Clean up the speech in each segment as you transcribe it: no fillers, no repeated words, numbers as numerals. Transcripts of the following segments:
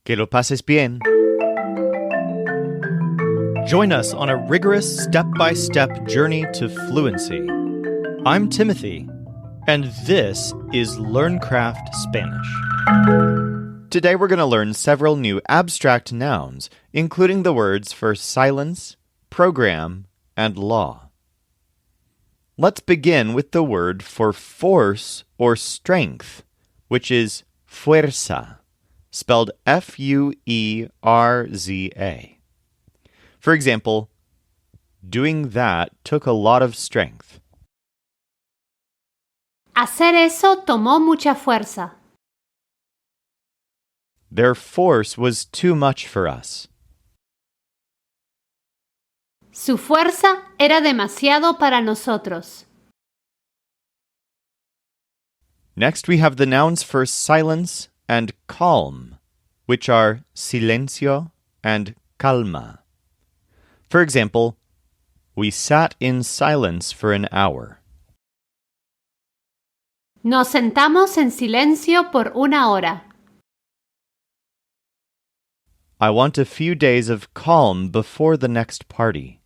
Que lo pases bien. Join us on a rigorous step-by-step journey to fluency. I'm Timothy, and this is LearnCraft Spanish. Today we're going to learn several new abstract nouns, including the words for silence, program, and law. Let's begin with the word for force or strength, which is fuerza, spelled Fuerza. For example, doing that took a lot of strength. Hacer eso tomó mucha fuerza. Their force was too much for us. Su fuerza era demasiado para nosotros. Next, we have the nouns for silence and calm, which are silencio and calma. For example, we sat in silence for an hour. Nos sentamos en silencio por una hora. I want a few days of calm before the next party.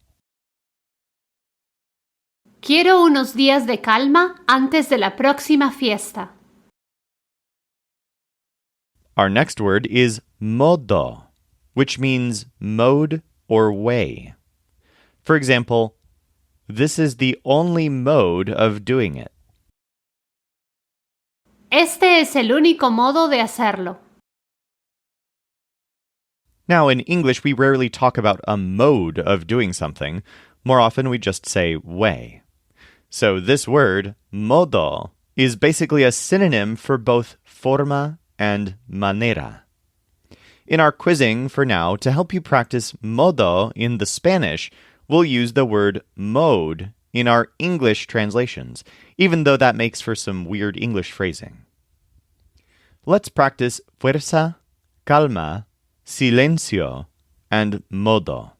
Quiero unos días de calma antes de la próxima fiesta. Our next word is modo, which means mode or way. For example, this is the only mode of doing it. Este es el único modo de hacerlo. Now, in English, we rarely talk about a mode of doing something. More often, we just say way. So this word, modo, is basically a synonym for both forma and manera. In our quizzing for now, to help you practice modo in the Spanish, we'll use the word mode in our English translations, even though that makes for some weird English phrasing. Let's practice fuerza, calma, silencio, and modo.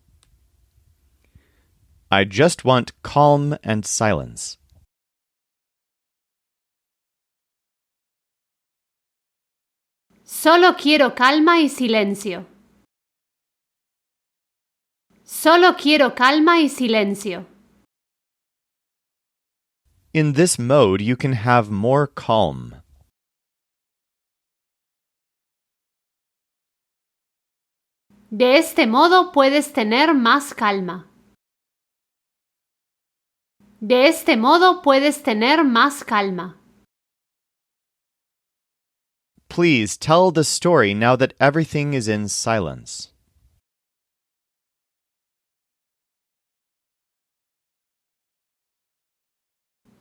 I just want calm and silence. Solo quiero calma y silencio. Solo quiero calma y silencio. In this mode, you can have more calm. De este modo puedes tener más calma. De este modo puedes tener más calma. Please tell the story now that everything is in silence.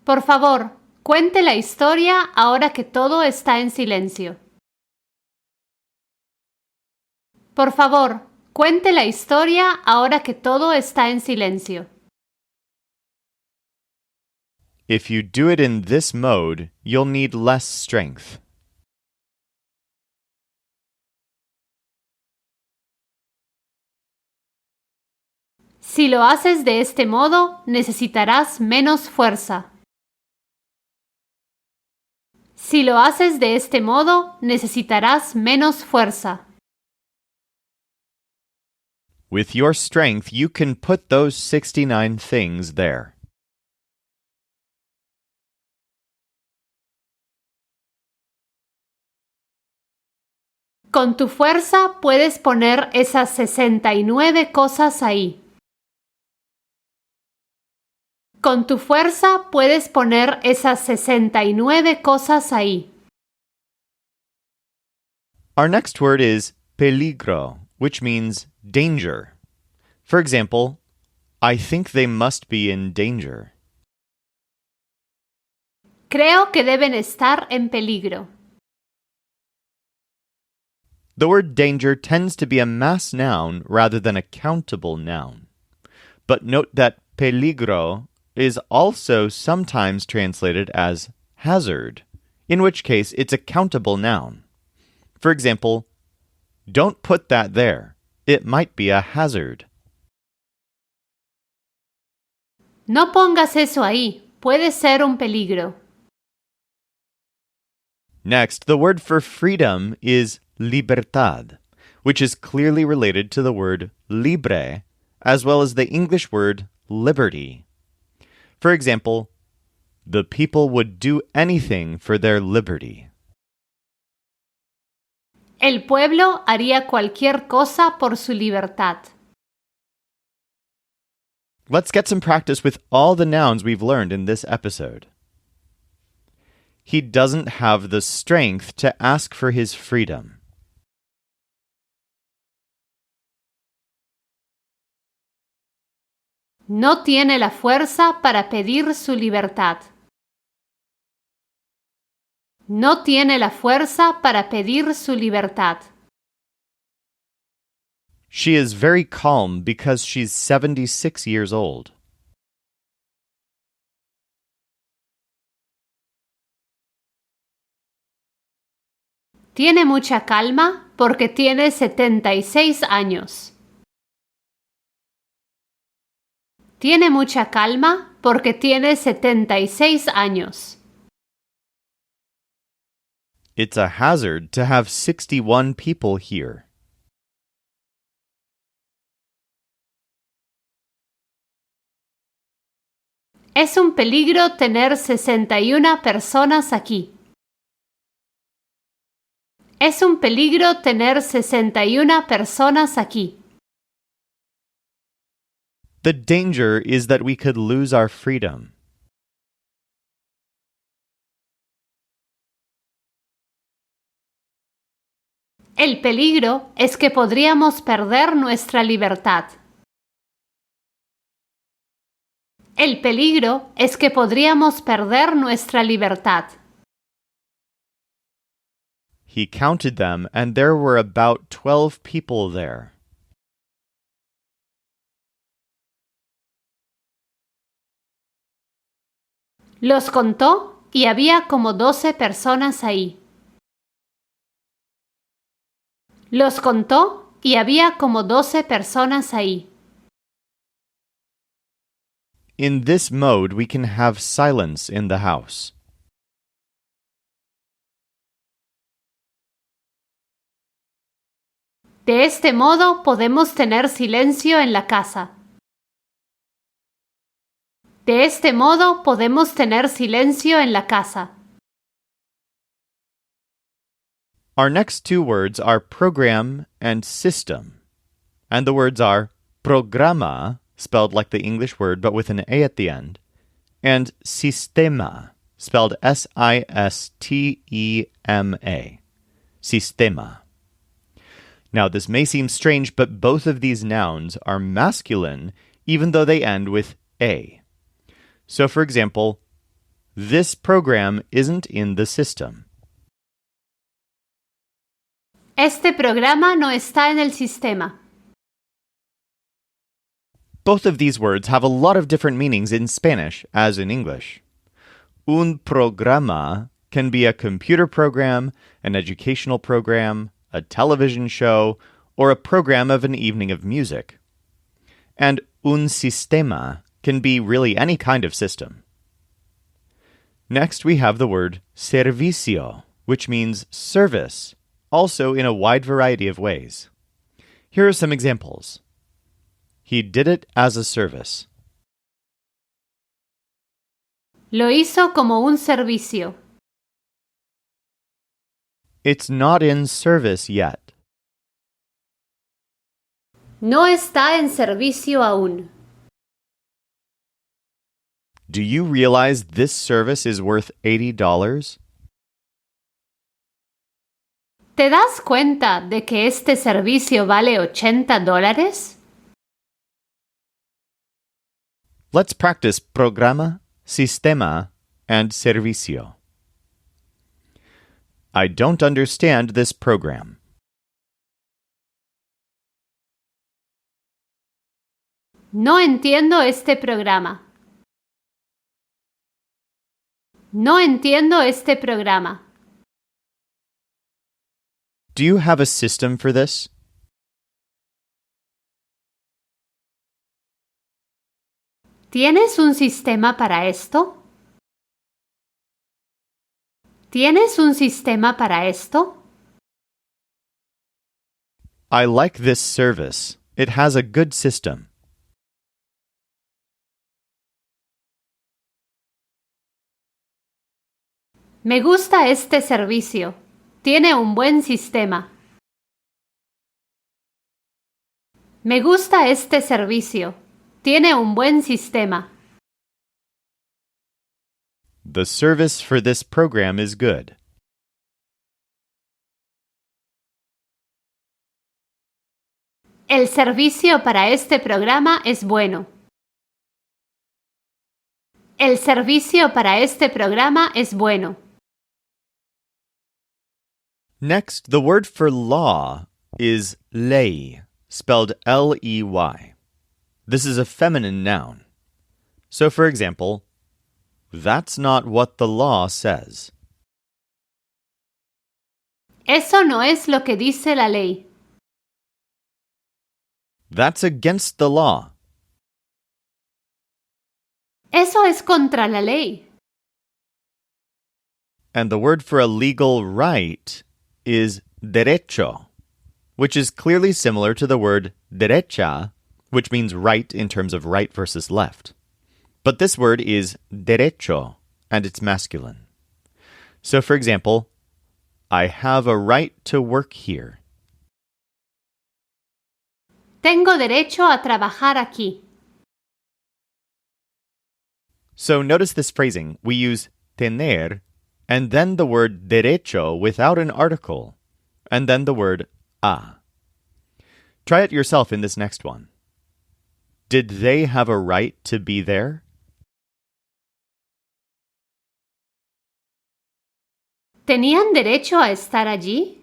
Por favor, cuente la historia ahora que todo está en silencio. Por favor, cuente la historia ahora que todo está en silencio. If you do it in this mode, you'll need less strength. Si lo haces de este modo, necesitarás menos fuerza. Si lo haces de este modo, necesitarás menos fuerza. With your strength, you can put those 69 things there. Con tu fuerza puedes poner esas 69 cosas ahí. Con tu fuerza puedes poner esas 69 cosas ahí. Our next word is peligro, which means danger. For example, I think they must be in danger. Creo que deben estar en peligro. The word danger tends to be a mass noun rather than a countable noun. But note that peligro is also sometimes translated as hazard, in which case it's a countable noun. For example, don't put that there. It might be a hazard. No pongas eso ahí. Puede ser un peligro. Next, the word for freedom is libertad, which is clearly related to the word libre, as well as the English word liberty. For example, the people would do anything for their liberty. El pueblo haría cualquier cosa por su libertad. Let's get some practice with all the nouns we've learned in this episode. He doesn't have the strength to ask for his freedom. No tiene la fuerza para pedir su libertad. No tiene la fuerza para pedir su libertad. She is very calm because she's 76 years old. Tiene mucha calma porque tiene 76 años. Tiene mucha calma porque tiene 76 años. It's a hazard to have 61 people here. Es un peligro tener 61 personas aquí. Es un peligro tener 61 personas aquí. The danger is that we could lose our freedom. El peligro es que podríamos perder nuestra libertad. El peligro es que podríamos perder nuestra libertad. He counted them, and there were about 12 people there. Los contó y había como 12 personas ahí. Los contó y había como 12 personas ahí. In this mode, we can have silence in the house. De este modo podemos tener silencio en la casa. De este modo podemos tener silencio en la casa. Our next two words are program and system. And the words are programa, spelled like the English word but with an A at the end, and sistema, spelled S-I-S-T-E-M-A. Sistema. Now, this may seem strange, but both of these nouns are masculine even though they end with A. So, for example, this program isn't in the system. Este programa no está en el sistema. Both of these words have a lot of different meanings in Spanish as in English. Un programa can be a computer program, an educational program, a television show, or a program of an evening of music. And un sistema can be really any kind of system. Next, we have the word servicio, which means service, also in a wide variety of ways. Here are some examples. He did it as a service. Lo hizo como un servicio. It's not in service yet. No está en servicio aún. Do you realize this service is worth $80? ¿Te das cuenta de que este servicio vale $80? Let's practice programa, sistema, and servicio. I don't understand this program. No entiendo este programa. No entiendo este programa. Do you have a system for this? ¿Tienes un sistema para esto? ¿Tienes un sistema para esto? I like this service. It has a good system. Me gusta este servicio. Tiene un buen sistema. Me gusta este servicio. Tiene un buen sistema. The service for this program is good. El servicio para este programa es bueno. El servicio para este programa es bueno. Next, the word for law is ley, spelled L-E-Y. This is a feminine noun. So, for example, that's not what the law says. Eso no es lo que dice la ley. That's against the law. Eso es contra la ley. And the word for a legal right is derecho, which is clearly similar to the word derecha, which means right in terms of right versus left. But this word is derecho, and it's masculine. So, for example, I have a right to work here. Tengo derecho a trabajar aquí. So notice this phrasing. We use tener, and then the word derecho without an article, and then the word a. Try it yourself in this next one. Did they have a right to be there? ¿Tenían derecho a estar allí?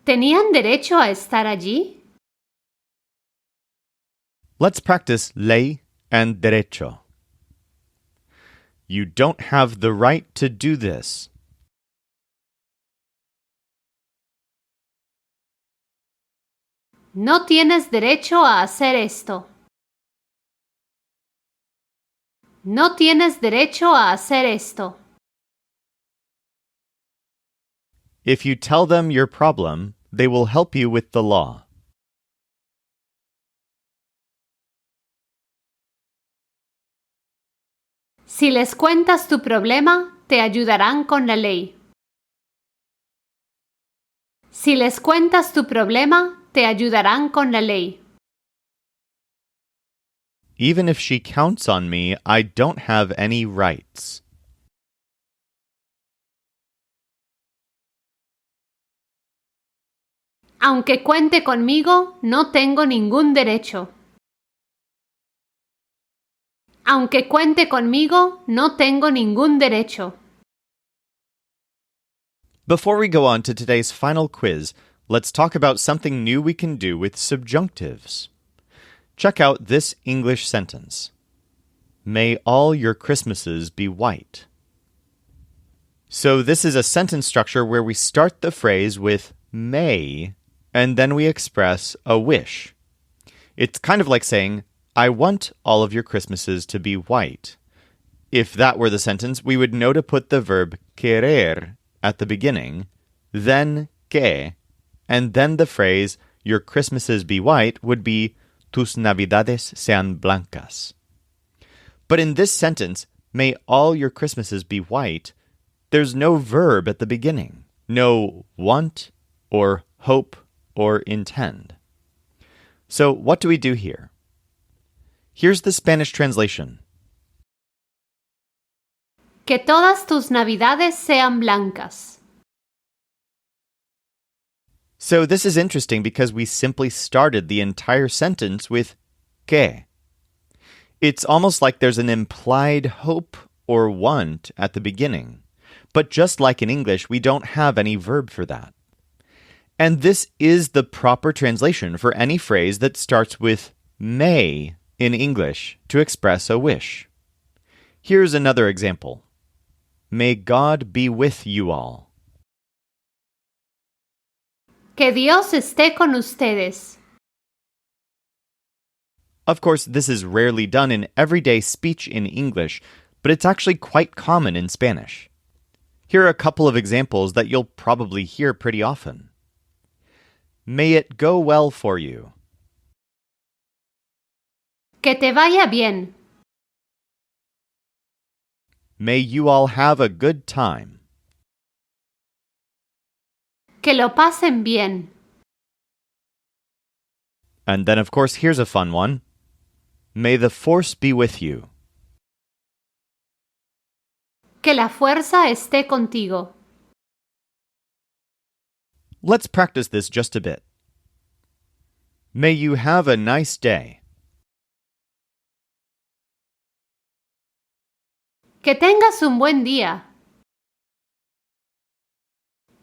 ¿Tenían derecho a estar allí? Let's practice ley and derecho. You don't have the right to do this. No tienes derecho a hacer esto. No tienes derecho a hacer esto. If you tell them your problem, they will help you with the law. Si les cuentas tu problema, te ayudarán con la ley. Si les cuentas tu problema, te ayudarán con la ley. Even if she counts on me, I don't have any rights. Aunque cuente conmigo, no tengo ningún derecho. Aunque cuente conmigo, no tengo ningún derecho. Before we go on to today's final quiz, let's talk about something new we can do with subjunctives. Check out this English sentence. May all your Christmases be white. So this is a sentence structure where we start the phrase with may, and then we express a wish. It's kind of like saying, I want all of your Christmases to be white. If that were the sentence, we would know to put the verb querer at the beginning, then que, and then the phrase, your Christmases be white, would be tus navidades sean blancas. But in this sentence, may all your Christmases be white, there's no verb at the beginning, no want or hope or intend. So what do we do here? Here's the Spanish translation. Que todas tus navidades sean blancas. So this is interesting because we simply started the entire sentence with que. It's almost like there's an implied hope or want at the beginning. But just like in English, we don't have any verb for that. And this is the proper translation for any phrase that starts with may in English to express a wish. Here's another example. May God be with you all. Que Dios esté con ustedes. Of course, this is rarely done in everyday speech in English, but it's actually quite common in Spanish. Here are a couple of examples that you'll probably hear pretty often. May it go well for you. Que te vaya bien. May you all have a good time. Que lo pasen bien. And then, of course, here's a fun one. May the force be with you. Que la fuerza esté contigo. Let's practice this just a bit. May you have a nice day. Que tengas un buen día.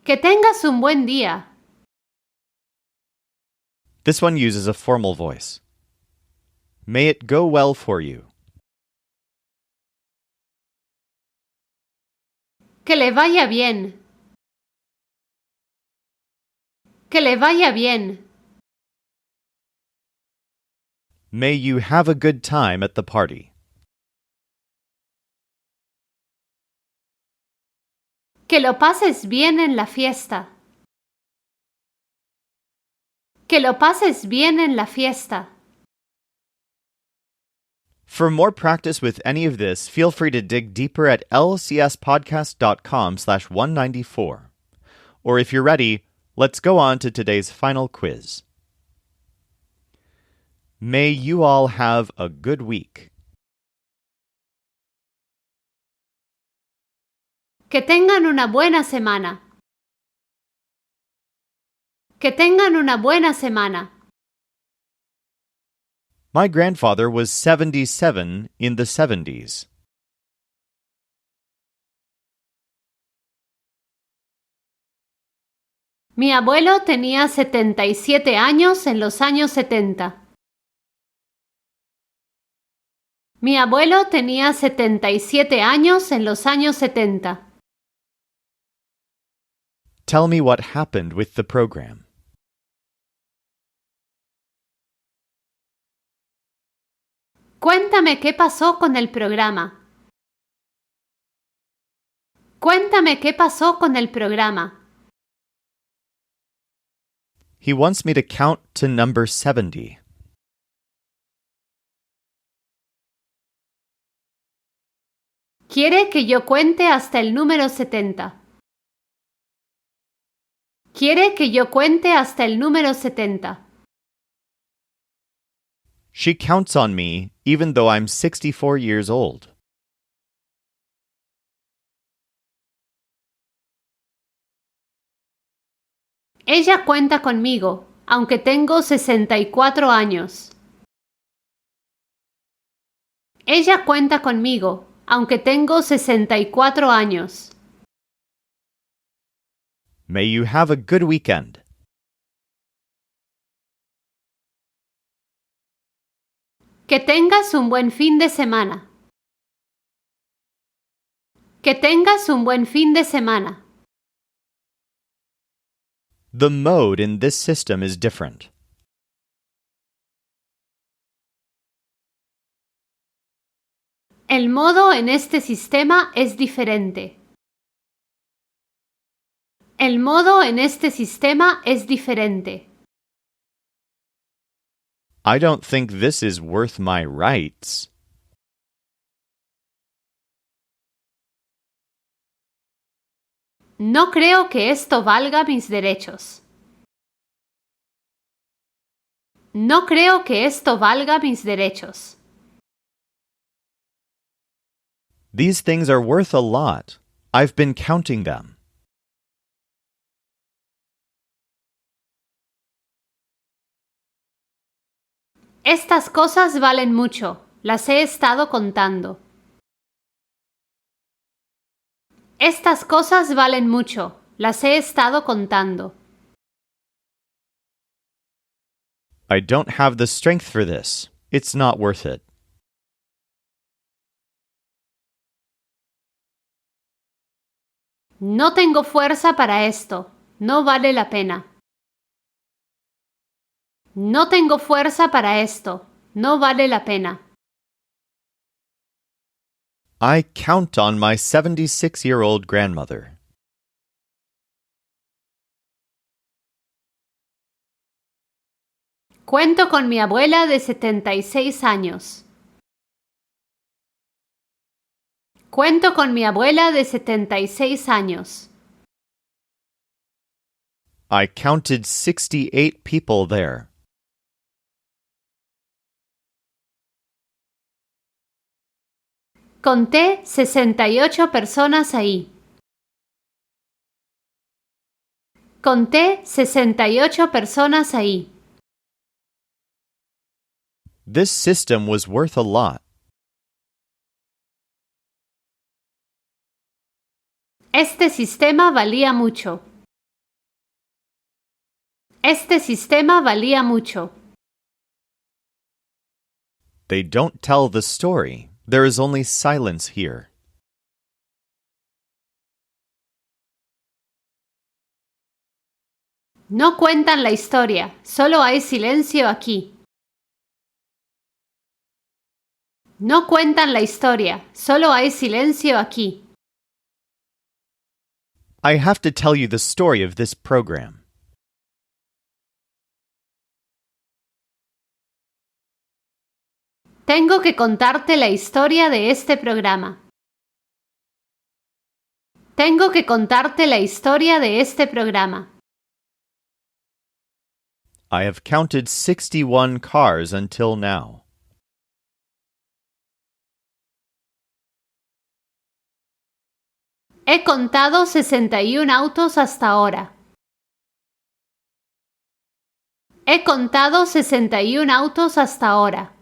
Que tengas un buen día. This one uses a formal voice. May it go well for you. Que le vaya bien. Que le vaya bien. May you have a good time at the party. Que lo pases bien en la fiesta. Que lo pases bien en la fiesta. For more practice with any of this, feel free to dig deeper at lcspodcast.com/194. Or if you're ready, let's go on to today's final quiz. May you all have a good week. Que tengan una buena semana. Que tengan una buena semana. My grandfather was 77 in the 70s. Mi abuelo tenía 77 años en los años 70. Mi abuelo tenía 77 años en los años 70. Tell me what happened with the program. Cuéntame qué pasó con el programa. Cuéntame qué pasó con el programa. He wants me to count to number 70. Quiere que yo cuente hasta el número 70. Quiere que yo cuente hasta el número 70. She counts on me even though I'm 64 years old. Ella cuenta conmigo, aunque tengo 64 años. Ella cuenta conmigo, aunque tengo 64 años. May you have a good weekend. Que tengas un buen fin de semana. Que tengas un buen fin de semana. The mode in this system is different. El modo en este sistema es diferente. El modo en este sistema es diferente. I don't think this is worth my rights. No creo que esto valga mis derechos. No creo que esto valga mis derechos. These things are worth a lot. I've been counting them. Estas cosas valen mucho. Las he estado contando. Estas cosas valen mucho. Las he estado contando. I don't have the strength for this. It's not worth it. No tengo fuerza para esto. No vale la pena. No tengo fuerza para esto. No vale la pena. I count on my 76-year-old grandmother. Cuento con mi abuela de 76 años. Cuento con mi abuela de 76 años. I counted 68 people there. Conté 68 personas ahí. Conté 68 personas ahí. This system was worth a lot. Este sistema valía mucho. Este sistema valía mucho. They don't tell the story. There is only silence here. No cuentan la historia, solo hay silencio aquí. No cuentan la historia, solo hay silencio aquí. I have to tell you the story of this program. Tengo que contarte la historia de este programa. Tengo que contarte la historia de este programa. I have counted 61 cars until now. He contado 61 autos hasta ahora. He contado 61 autos hasta ahora.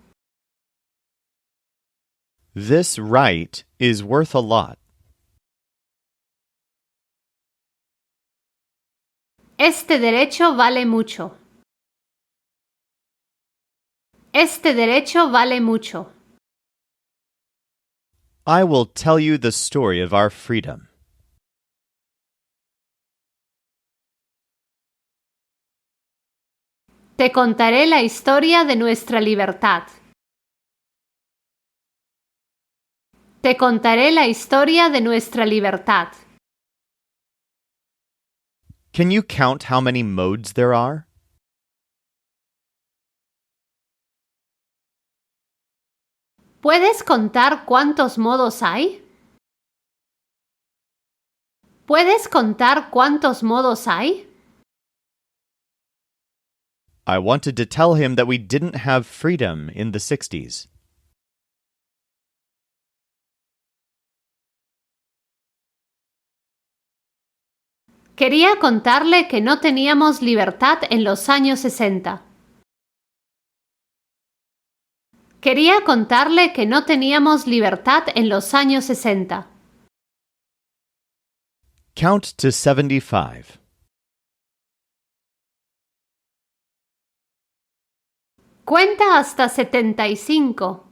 This right is worth a lot. Este derecho vale mucho. Este derecho vale mucho. I will tell you the story of our freedom. Te contaré la historia de nuestra libertad. Te contaré la historia de nuestra libertad. Can you count how many modes there are? ¿Puedes contar cuántos modos hay? ¿Puedes contar cuántos modos hay? I wanted to tell him that we didn't have freedom in the 60s. Quería contarle que no teníamos libertad en los años 60. Quería contarle que no teníamos libertad en los años 60. Count to 75. Cuenta hasta 75.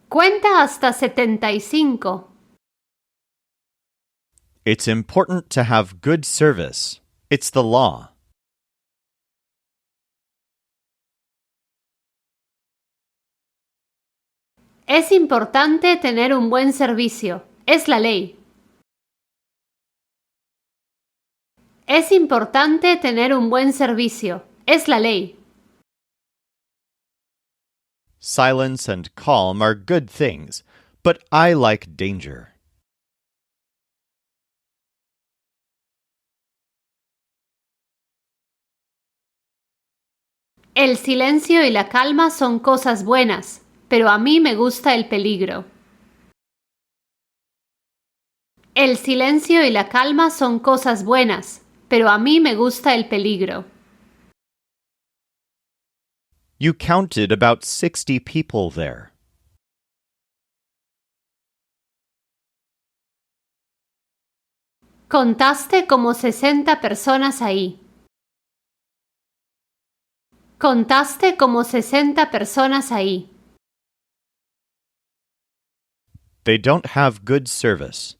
Cuenta hasta 75. It's important to have good service. It's the law. Es importante tener un buen servicio. Es la ley. Es importante tener un buen servicio. Es la ley. Silence and calm are good things, but I like danger. El silencio y la calma son cosas buenas, pero a mí me gusta el peligro. El silencio y la calma son cosas buenas, pero a mí me gusta el peligro. You counted about 60 people there. Contaste como 60 personas ahí. Contaste como 60 personas ahí. They don't have good service.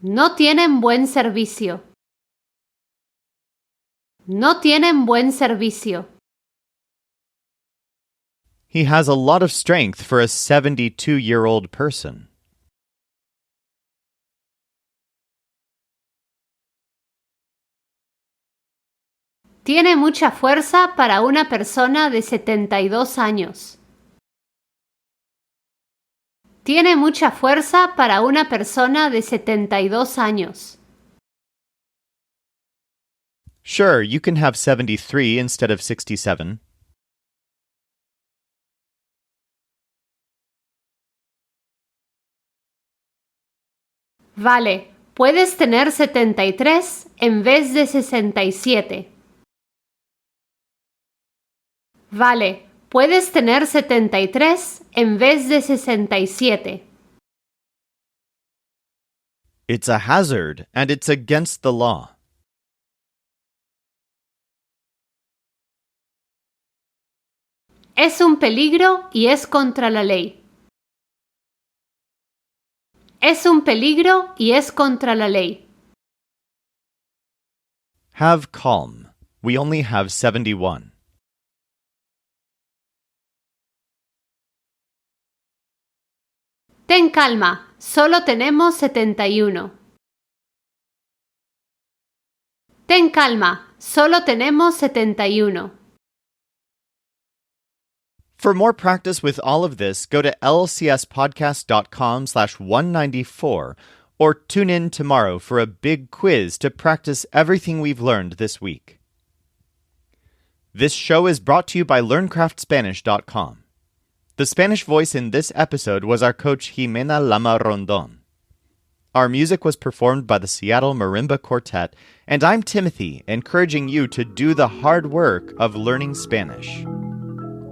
No tienen buen servicio. No tienen buen servicio. He has a lot of strength for a 72-year-old person. Tiene mucha fuerza para una persona de 72 años. Tiene mucha fuerza para una persona de 72 años. Sure, you can have 73 instead of 67. Vale, puedes tener 73 en vez de 67. Vale, puedes tener 73 en vez de 67. It's a hazard, and it's against the law. Es un peligro y es contra la ley. Es un peligro y es contra la ley. Have calm. We only have 71. Ten calma, solo tenemos 71. Ten calma, solo tenemos 71. For more practice with all of this, go to lcspodcast.com/194 or tune in tomorrow for a big quiz to practice everything we've learned this week. This show is brought to you by LearnCraftSpanish.com. The Spanish voice in this episode was our coach Jimena Lama Rondon. Our music was performed by the Seattle Marimba Quartet, and I'm Timothy, encouraging you to do the hard work of learning Spanish.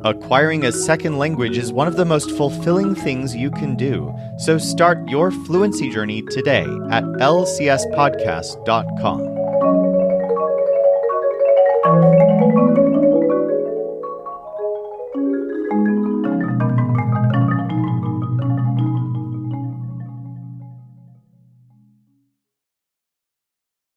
Acquiring a second language is one of the most fulfilling things you can do, so start your fluency journey today at lcspodcast.com.